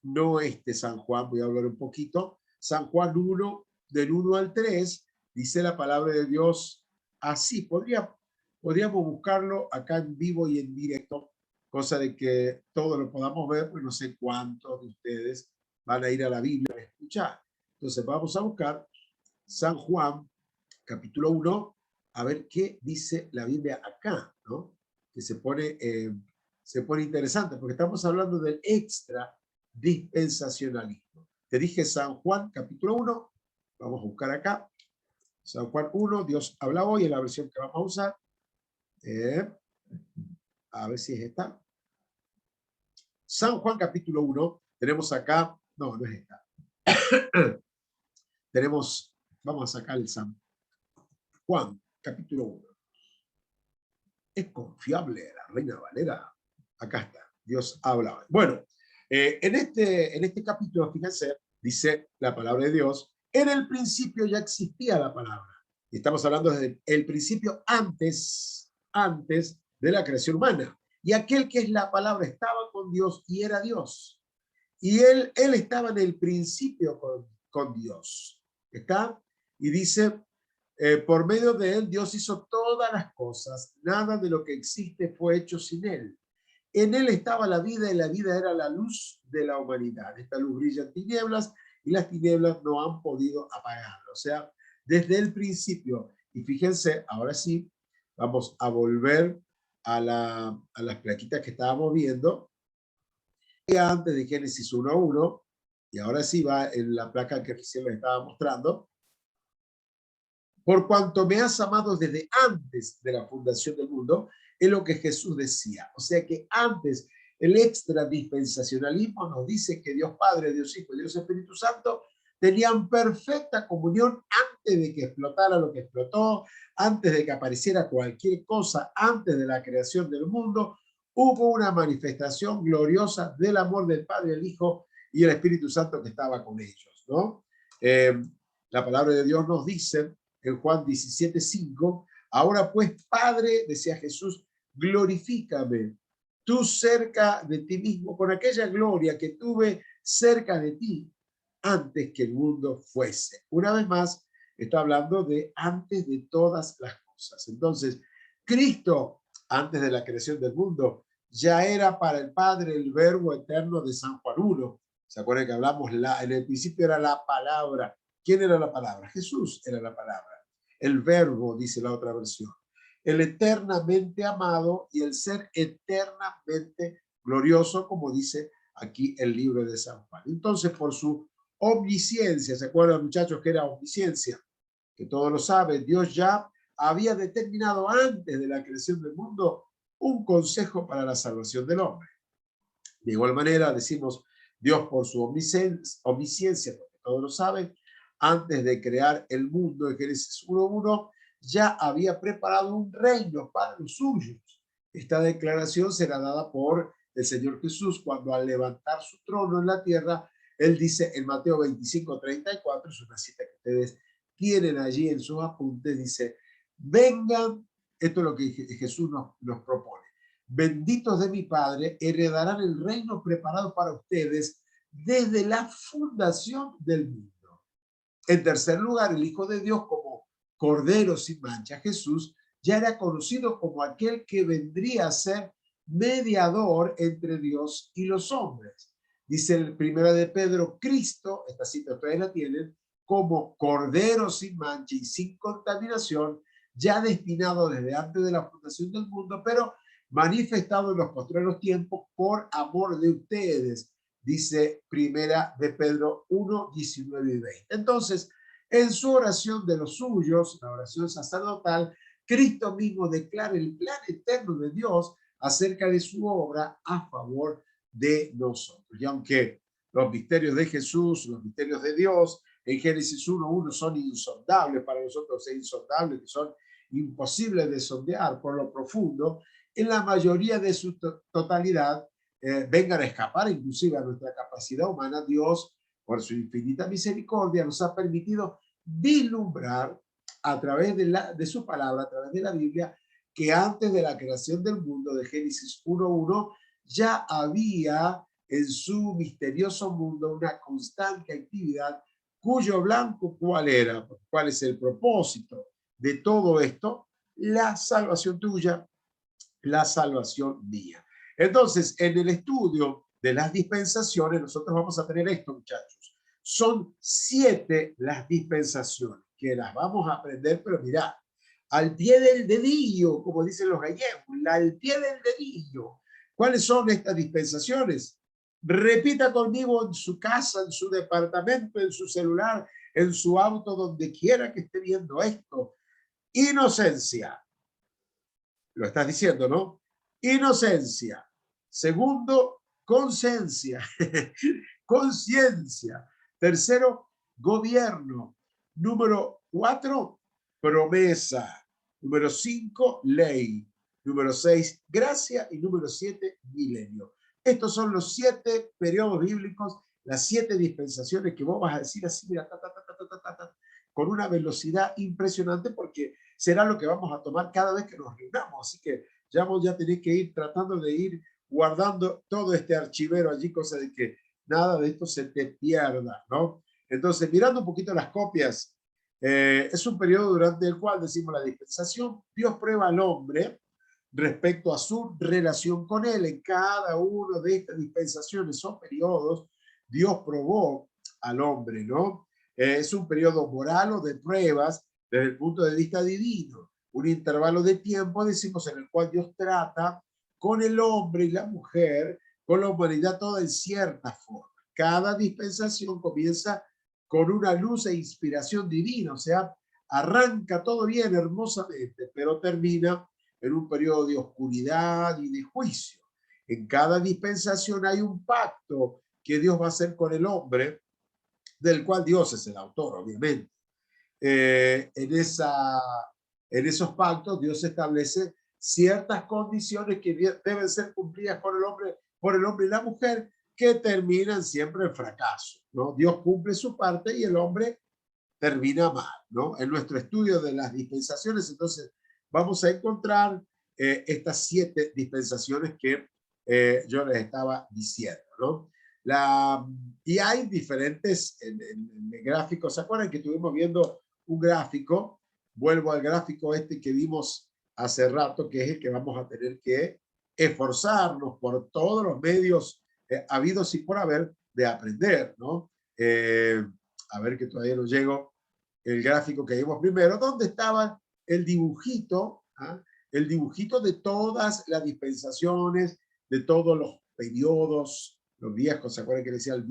no San Juan, voy a hablar un poquito, San Juan 1, del 1 al 3, dice la palabra de Dios así. Podríamos buscarlo acá en vivo y en directo, cosa de que todo lo podamos ver, pues no sé cuántos de ustedes van a ir a la Biblia a escuchar. Entonces vamos a buscar San Juan, capítulo 1, a ver qué dice la Biblia acá, ¿no? Que se pone interesante, porque estamos hablando del extra dispensacionalismo. Te dije San Juan, capítulo 1, vamos a buscar acá. San Juan 1, Dios habla hoy, en la versión que vamos a usar. A ver si es esta. San Juan, capítulo 1, tenemos acá, no es esta. Tenemos, vamos a sacar el San Juan, capítulo 1. Es confiable la Reina Valera. Acá está, Dios habla. Bueno, en este capítulo, fíjense, dice la palabra de Dios, en el principio ya existía la palabra. Y estamos hablando desde el principio antes de la creación humana. Y aquel que es la palabra estaba con Dios y era Dios. Y él estaba en el principio con Dios. ¿Está? Y dice, por medio de él Dios hizo todas las cosas. Nada de lo que existe fue hecho sin él. En él estaba la vida y la vida era la luz de la humanidad. Esta luz brilla en tinieblas y las tinieblas no han podido apagarlo. O sea, desde el principio. Y fíjense, ahora sí, vamos a volver a las plaquitas que estábamos viendo. Antes de Génesis 1:1, y ahora sí va en la placa que recién les estaba mostrando. Por cuanto me has amado desde antes de la fundación del mundo, es lo que Jesús decía. O sea que antes, el extra dispensacionalismo nos dice que Dios Padre, Dios Hijo y Dios Espíritu Santo tenían perfecta comunión antes de que explotara lo que explotó, antes de que apareciera cualquier cosa, antes de la creación del mundo. Hubo una manifestación gloriosa del amor del Padre, el Hijo y el Espíritu Santo que estaba con ellos, ¿no? La palabra de Dios nos dice en Juan 17:5, ahora pues, Padre, decía Jesús, glorifícame tú cerca de ti mismo con aquella gloria que tuve cerca de ti antes que el mundo fuese. Una vez más, está hablando de antes de todas las cosas. Entonces, Cristo, antes de la creación del mundo, ya era para el Padre el verbo eterno de San Juan 1. ¿Se acuerdan que hablamos? En el principio era la palabra. ¿Quién era la palabra? Jesús era la palabra. El verbo, dice la otra versión. El eternamente amado y el ser eternamente glorioso, como dice aquí el libro de San Juan. Entonces, por su omnisciencia, ¿se acuerdan, muchachos, que era omnisciencia? Que todos lo saben, Dios ya había determinado antes de la creación del mundo un consejo para la salvación del hombre. De igual manera, decimos Dios por su omnisciencia, porque todos lo saben, antes de crear el mundo en Génesis 1:1, ya había preparado un reino para los suyos. Esta declaración será dada por el Señor Jesús cuando al levantar su trono en la tierra, él dice en Mateo 25:34, es una cita que ustedes tienen allí en sus apuntes, dice, vengan, esto es lo que Jesús nos propone. Benditos de mi Padre, heredarán el reino preparado para ustedes desde la fundación del mundo. En tercer lugar, el Hijo de Dios como Cordero sin mancha, Jesús, ya era conocido como aquel que vendría a ser mediador entre Dios y los hombres. Dice el primero de Pedro, Cristo, esta cita ustedes la tienen, como Cordero sin mancha y sin contaminación, ya destinado desde antes de la fundación del mundo, pero manifestado en los postreros tiempos por amor de ustedes, dice primera de Pedro 1, 19 y 20. Entonces, en su oración de los suyos, la oración sacerdotal, Cristo mismo declara el plan eterno de Dios acerca de su obra a favor de nosotros. Y aunque los misterios de Jesús, los misterios de Dios, en Génesis 1:1 son insondables, para nosotros es insondable, que son imposibles de sondear por lo profundo, en la mayoría de su totalidad vengan a escapar inclusive a nuestra capacidad humana, Dios, por su infinita misericordia, nos ha permitido vislumbrar a través de su palabra, a través de la Biblia, que antes de la creación del mundo, de Génesis 1:1, ya había en su misterioso mundo una constante actividad cuyo blanco, ¿cuál era? ¿Cuál es el propósito de todo esto? La salvación tuya, la salvación mía. Entonces, en el estudio de las dispensaciones, nosotros vamos a tener esto, muchachos. Son 7 las dispensaciones, que las vamos a aprender, pero mirá, al pie del dedillo, como dicen los gallegos, al pie del dedillo. ¿Cuáles son estas dispensaciones? Repita conmigo en su casa, en su departamento, en su celular, en su auto, donde quiera que esté viendo esto. Inocencia. Lo estás diciendo, ¿no? Inocencia. Segundo, conciencia. Conciencia. Tercero, gobierno. Número 4, promesa. Número 5, ley. Número 6, gracia. Y número 7, milenio. Estos son los 7 periodos bíblicos, las 7 dispensaciones que vos vas a decir así, mira, con una velocidad impresionante, porque será lo que vamos a tomar cada vez que nos reunamos. Así que ya vos ya tenés que ir tratando de ir guardando todo este archivero allí, cosa de que nada de esto se te pierda, ¿no? Entonces, mirando un poquito las copias, es un periodo durante el cual, decimos la dispensación, Dios prueba al hombre respecto a su relación con él. En cada una de estas dispensaciones o periodos, Dios probó al hombre, ¿no? Es un periodo moral o de pruebas desde el punto de vista divino, un intervalo de tiempo, decimos, en el cual Dios trata con el hombre y la mujer, con la humanidad toda en cierta forma. Cada dispensación comienza con una luz e inspiración divina, o sea, arranca todo bien, hermosamente, pero termina en un periodo de oscuridad y de juicio. En cada dispensación hay un pacto que Dios va a hacer con el hombre, del cual Dios es el autor, obviamente. En esos pactos Dios establece ciertas condiciones que deben ser cumplidas por el hombre y la mujer, que terminan siempre en fracaso, ¿no? Dios cumple su parte y el hombre termina mal, ¿no? En nuestro estudio de las dispensaciones, entonces, vamos a encontrar estas 7 dispensaciones que yo les estaba diciendo, ¿no? Y hay diferentes en gráficos. ¿Se acuerdan que estuvimos viendo un gráfico? Vuelvo al gráfico este que vimos hace rato, que es el que vamos a tener que esforzarnos por todos los medios habidos y por haber de aprender, ¿no? A ver, que todavía no llego, el gráfico que vimos primero, donde estaba el dibujito, ¿ah? El dibujito de todas las dispensaciones, de todos los periodos, los viejos, ¿se acuerdan que decía los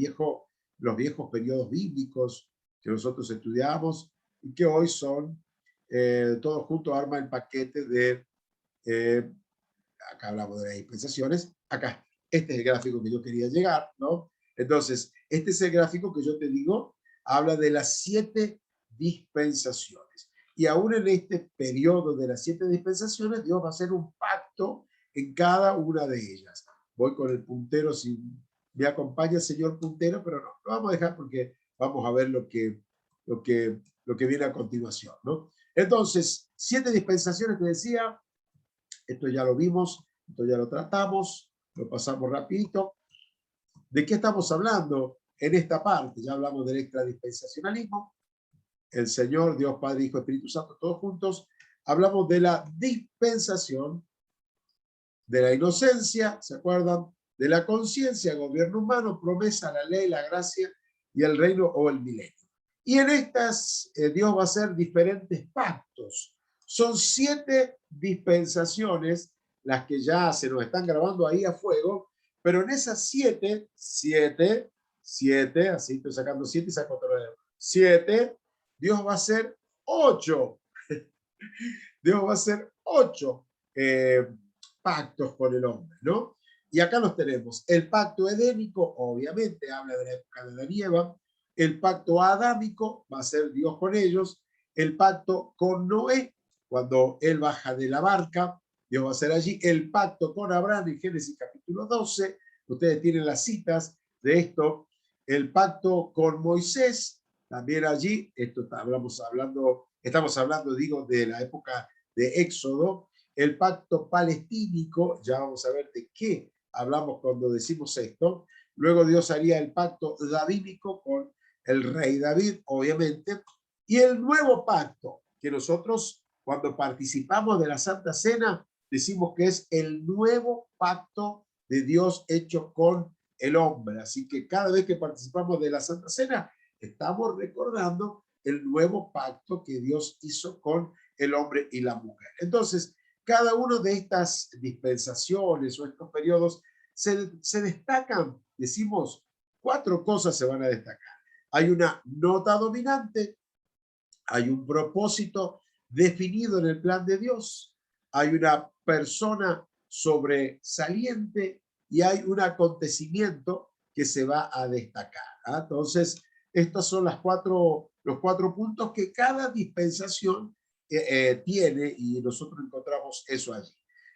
viejos periodos bíblicos que nosotros estudiamos y que hoy son, todos juntos arman el paquete de, acá hablamos de las dispensaciones, acá, este es el gráfico que yo quería llegar, ¿no? Entonces, este es el gráfico que yo te digo, habla de las 7 dispensaciones. Y aún en este periodo de las 7 dispensaciones, Dios va a hacer un pacto en cada una de ellas. Voy con el puntero, si me acompaña el señor puntero, pero no, lo vamos a dejar porque vamos a ver lo que viene a continuación, ¿no? Entonces, 7 dispensaciones que decía, esto ya lo vimos, esto ya lo tratamos, lo pasamos rapidito. ¿De qué estamos hablando en esta parte? Ya hablamos del extradispensacionalismo, el Señor, Dios, Padre, Hijo, Espíritu Santo, todos juntos. Hablamos de la dispensación, de la inocencia, ¿se acuerdan? De la conciencia, gobierno humano, promesa, la ley, la gracia y el reino o el milenio. Y en estas Dios va a hacer diferentes pactos. Son 7 dispensaciones las que ya se nos están grabando ahí a fuego, pero en esas 7, así estoy sacando 7 y saco otro dedo. 7, Dios va a hacer 8. Dios va a hacer 8 pactos con el hombre, ¿no? Y acá los tenemos. El pacto edénico, obviamente, habla de la época de Adán y Eva. El pacto adámico va a ser Dios con ellos. El pacto con Noé, cuando él baja de la barca, Dios va a hacer allí. El pacto con Abraham en Génesis capítulo 12. Ustedes tienen las citas de esto. El pacto con Moisés, también allí. Estamos hablando, digo, de la época de Éxodo. El pacto palestínico, ya vamos a ver de qué hablamos cuando decimos esto. Luego Dios haría el pacto davídico con el rey David, obviamente. Y el nuevo pacto, que nosotros cuando participamos de la Santa Cena, decimos que es el nuevo pacto de Dios hecho con el hombre. Así que cada vez que participamos de la Santa Cena, estamos recordando el nuevo pacto que Dios hizo con el hombre y la mujer. Entonces, cada una de estas dispensaciones o estos periodos se destacan, decimos, 4 cosas se van a destacar. Hay una nota dominante, hay un propósito definido en el plan de Dios, hay una persona sobresaliente y hay un acontecimiento que se va a destacar. Entonces, estos son los 4 puntos que cada dispensación tiene, y nosotros encontramos eso allí.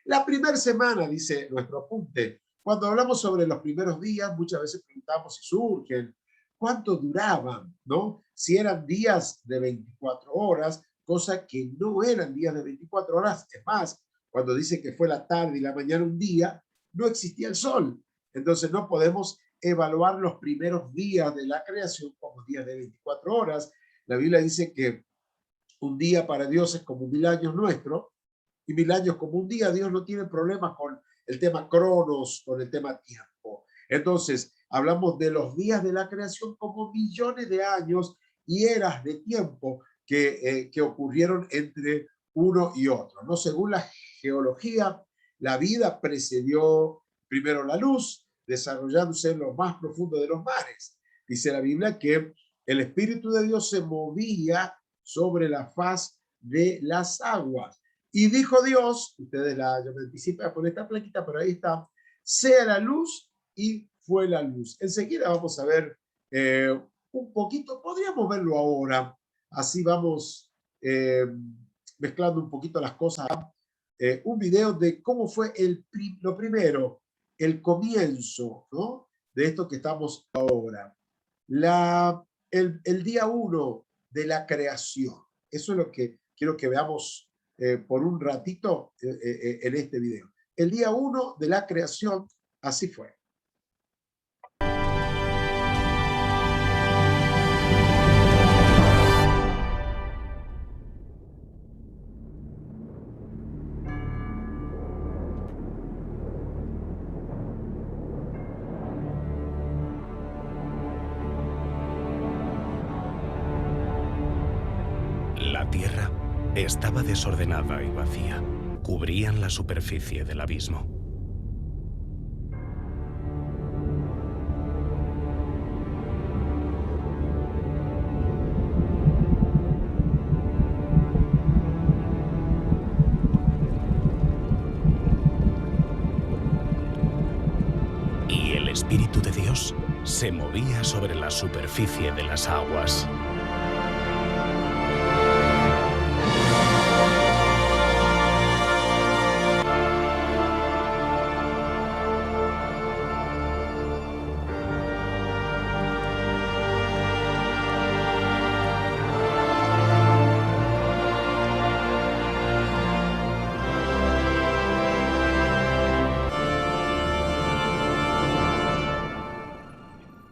La primera semana, dice nuestro apunte, cuando hablamos sobre los primeros días, muchas veces preguntamos si surgen, cuánto duraban, ¿no? Si eran días de 24 horas, cosa que no eran días de 24 horas. Es más, cuando dice que fue la tarde y la mañana un día, no existía el sol. Entonces no podemos evaluar los primeros días de la creación como días de 24 horas. La Biblia dice que un día para Dios es como 1000 años nuestro, y 1000 años como un día. Dios no tiene problemas con el tema cronos, con el tema tiempo. Entonces, hablamos de los días de la creación como millones de años y eras de tiempo que ocurrieron entre uno y otro, ¿no? Según la geología, la vida precedió primero la luz, desarrollándose en lo más profundo de los mares. Dice la Biblia que el Espíritu de Dios se movía sobre la faz de las aguas. Y dijo Dios, ustedes yo me anticipé a poner esta plaquita, pero ahí está, sea la luz, y fue la luz. Enseguida vamos a ver un poquito, podríamos verlo ahora, así vamos mezclando un poquito las cosas. Un video de cómo fue lo primero, el comienzo, ¿no? De esto que estamos ahora. El día 1 de la creación. Eso es lo que quiero que veamos por un ratito en este video. El día 1 de la creación, así fue. La tierra estaba desordenada y vacía. Cubrían la superficie del abismo. Y el Espíritu de Dios se movía sobre la superficie de las aguas.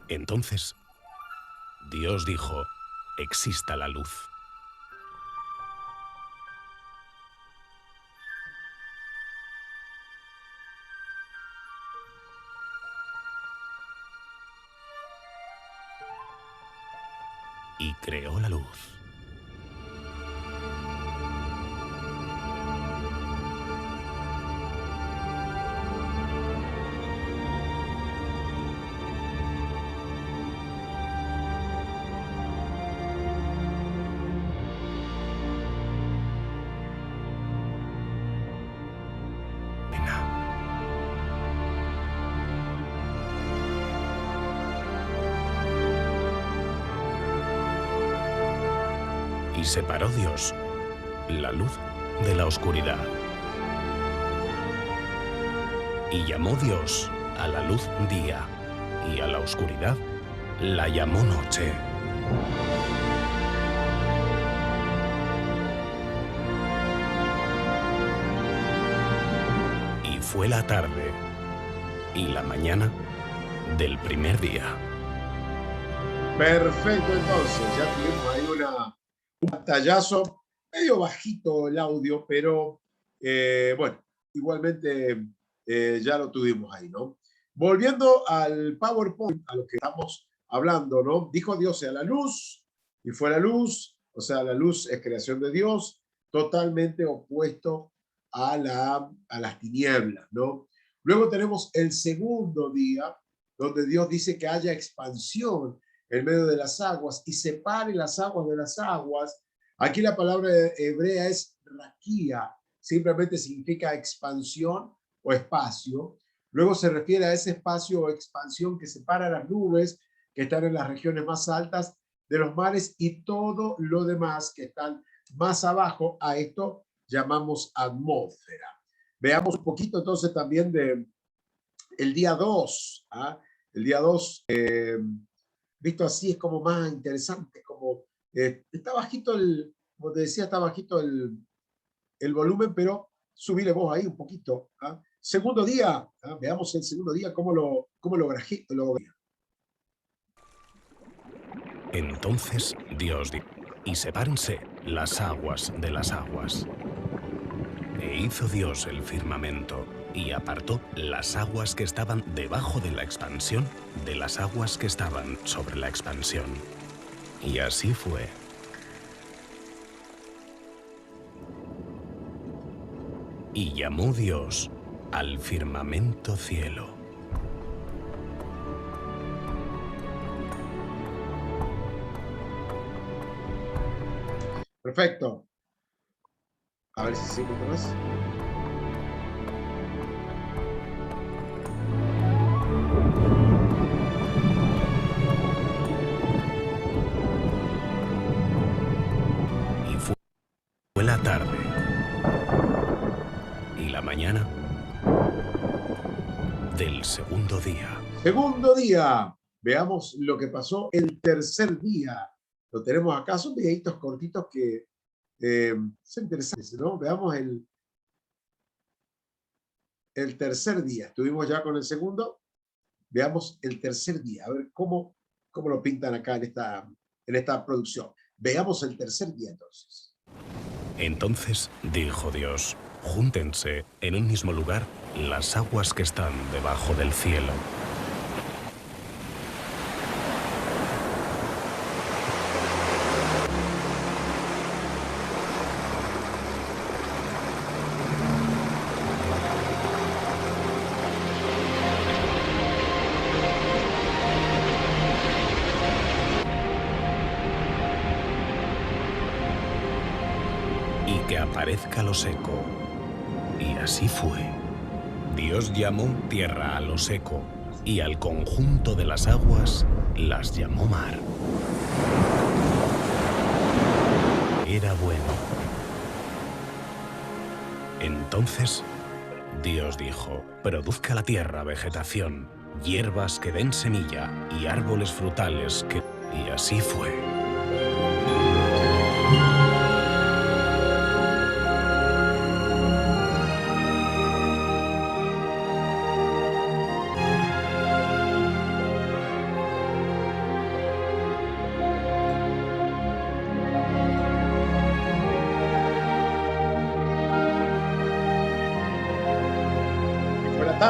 Entonces, Dios dijo, exista la luz. Y creó la luz. Y separó Dios la luz de la oscuridad. Y llamó Dios a la luz día, y a la oscuridad la llamó noche. Y fue la tarde y la mañana del primer día. Perfecto, entonces, ya tuvimos ahí un pantallazo, medio bajito el audio, pero bueno, igualmente ya lo tuvimos ahí, ¿no? Volviendo al PowerPoint, a lo que estamos hablando, ¿no? Dijo Dios sea la luz, y fue la luz, o sea, la luz es creación de Dios, totalmente opuesto a las tinieblas, ¿no? Luego tenemos el segundo día, donde Dios dice que haya expansión en medio de las aguas y separe las aguas de las aguas. Aquí la palabra hebrea es raquía, simplemente significa expansión o espacio. Luego se refiere a ese espacio o expansión que separa las nubes que están en las regiones más altas de los mares y todo lo demás que están más abajo. A esto llamamos atmósfera. Veamos un poquito entonces también de el día 2. ¿Ah? El día 2, visto así, es como más interesante, como está bajito como te decía, está bajito el volumen, pero subile vos ahí un poquito. ¿Ah? Segundo día, ¿ah? Veamos el segundo día, cómo lo Entonces Dios dijo, y sepárense las aguas de las aguas. E hizo Dios el firmamento, y apartó las aguas que estaban debajo de la expansión de las aguas que estaban sobre la expansión. Y así fue. Y llamó Dios al firmamento cielo. Perfecto. A ver si sigue más. Y fue la tarde y la mañana del segundo día. Segundo día. Veamos lo que pasó el tercer día. Lo tenemos acá, son videitos cortitos que son interesantes, ¿no? Veamos el tercer día. Estuvimos ya con el segundo. Veamos el tercer día. A ver cómo lo pintan acá en esta producción. Veamos el tercer día entonces. Entonces dijo Dios, júntense en un mismo lugar las aguas que están debajo del cielo. Y que aparezca lo seco. Y así fue. Dios llamó tierra a lo seco, y al conjunto de las aguas las llamó mar. Era bueno. Entonces Dios dijo, produzca la tierra vegetación, hierbas que den semilla y árboles frutales que... Y así fue.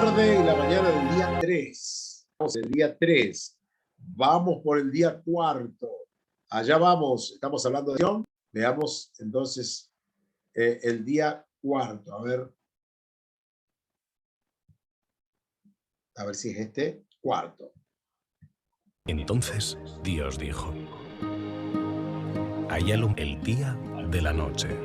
tarde y la mañana del día 3. Vamos, el día 3. Vamos por el día 4. Allá vamos. Estamos hablando de John. Veamos entonces el día 4. A ver si es este 4. Entonces Dios dijo: hay el día de la noche.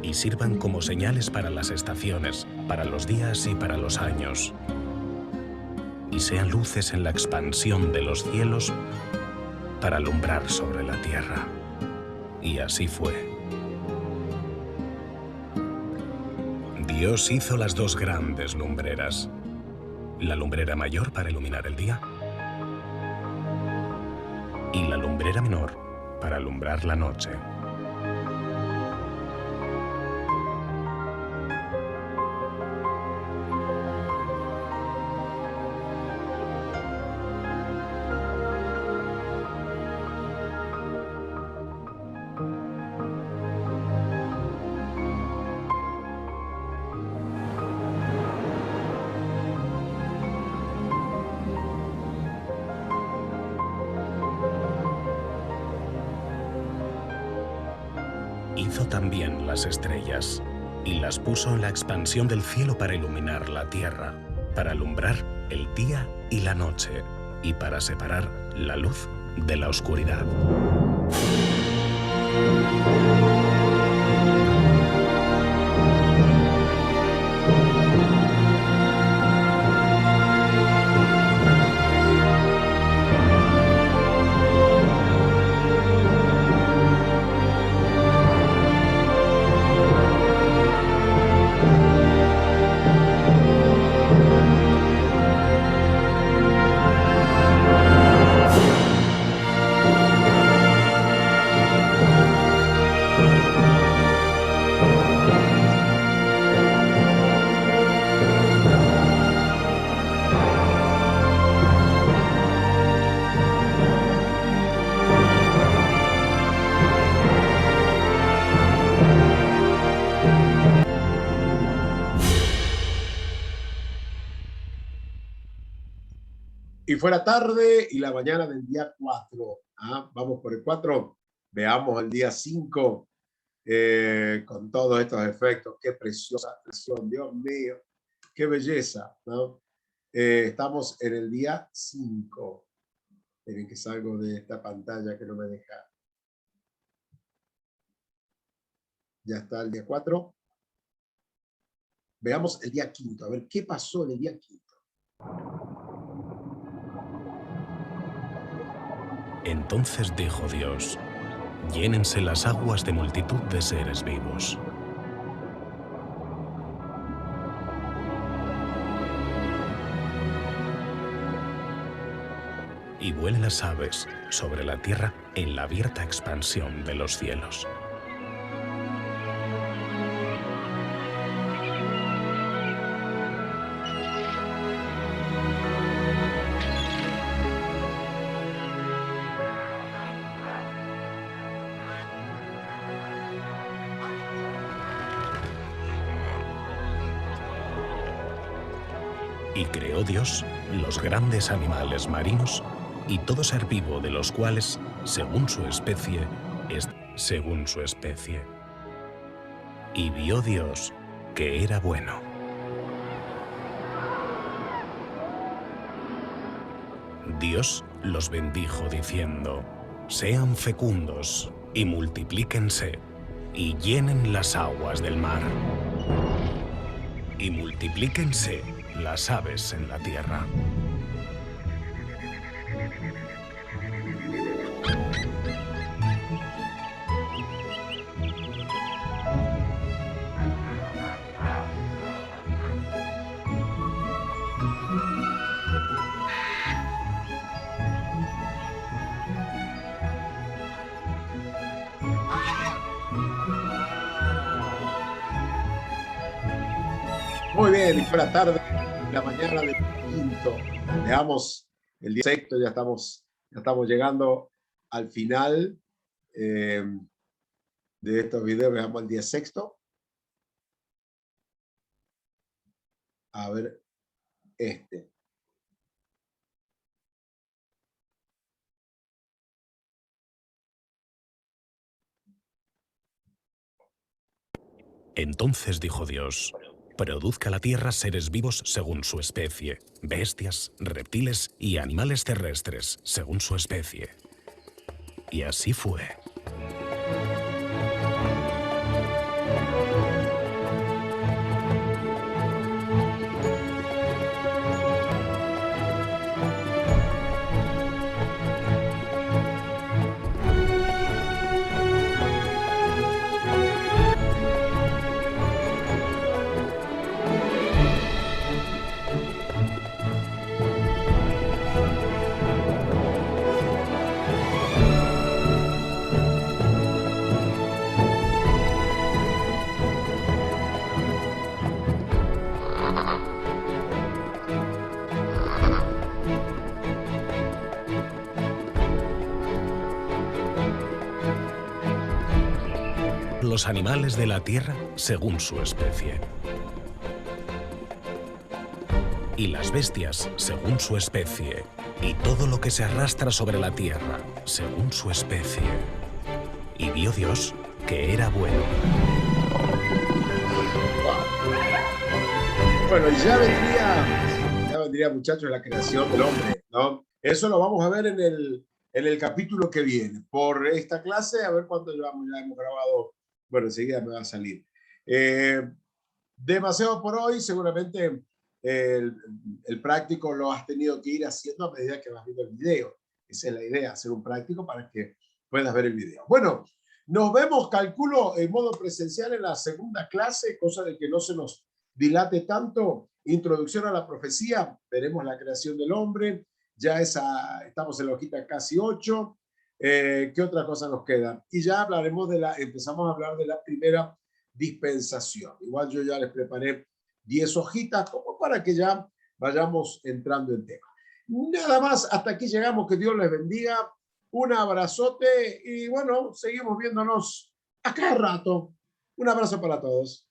Y sirvan como señales para las estaciones, para los días y para los años. Y sean luces en la expansión de los cielos para alumbrar sobre la tierra. Y así fue. Dios hizo las dos grandes lumbreras, la lumbrera mayor para iluminar el día y la lumbrera menor para alumbrar la noche. Hizo también las estrellas y las puso en la expansión del cielo para iluminar la tierra, para alumbrar el día y la noche y para separar la luz de la oscuridad. Y fue la tarde y la mañana del día 4. Vamos por el 4. Veamos el día 5 con todos estos efectos. Qué preciosa expresión, Dios mío. Qué belleza, ¿no? Estamos en el día 5. Miren que salgo de esta pantalla que no me deja. Ya está el día 4. Veamos el día 5. A ver, ¿qué pasó en el día 5? Entonces dijo Dios: llénense las aguas de multitud de seres vivos. Y vuelen las aves sobre la tierra en la abierta expansión de los cielos. Y creó Dios los grandes animales marinos y todo ser vivo de los cuales, según su especie, es según su especie. Y vio Dios que era bueno. Dios los bendijo diciendo: sean fecundos y multiplíquense y llenen las aguas del mar. Y multiplíquense las aves en la tierra. Muy bien, y fue la tarde, la mañana del quinto. Veamos el día sexto, ya estamos Ya estamos llegando al final de estos videos. Veamos el día sexto. A ver, este. Entonces dijo Dios: produzca la tierra seres vivos según su especie, bestias, reptiles y animales terrestres según su especie. Y así fue. Los animales de la tierra según su especie. Y las bestias según su especie. Y todo lo que se arrastra sobre la tierra según su especie. Y vio Dios que era bueno. Bueno, y ya vendría, muchachos, la creación del hombre, ¿no? Eso lo vamos a ver en el capítulo que viene. Por esta clase, a ver cuánto llevamos, ya hemos grabado. Bueno, enseguida me va a salir. Demasiado por hoy, seguramente el práctico lo has tenido que ir haciendo a medida que vas viendo el video. Esa es la idea, hacer un práctico para que puedas ver el video. Bueno, nos vemos, calculo, en modo presencial en la segunda clase, cosa de que no se nos dilate tanto. Introducción a la profecía, veremos la creación del hombre, ya estamos en la hojita casi 8. ¿Qué otra cosa nos queda? Y ya hablaremos empezamos a hablar de la primera dispensación. Igual yo ya les preparé 10 hojitas como para que ya vayamos entrando en tema. Nada más, hasta aquí llegamos, que Dios les bendiga, un abrazote y bueno, seguimos viéndonos a cada rato. Un abrazo para todos.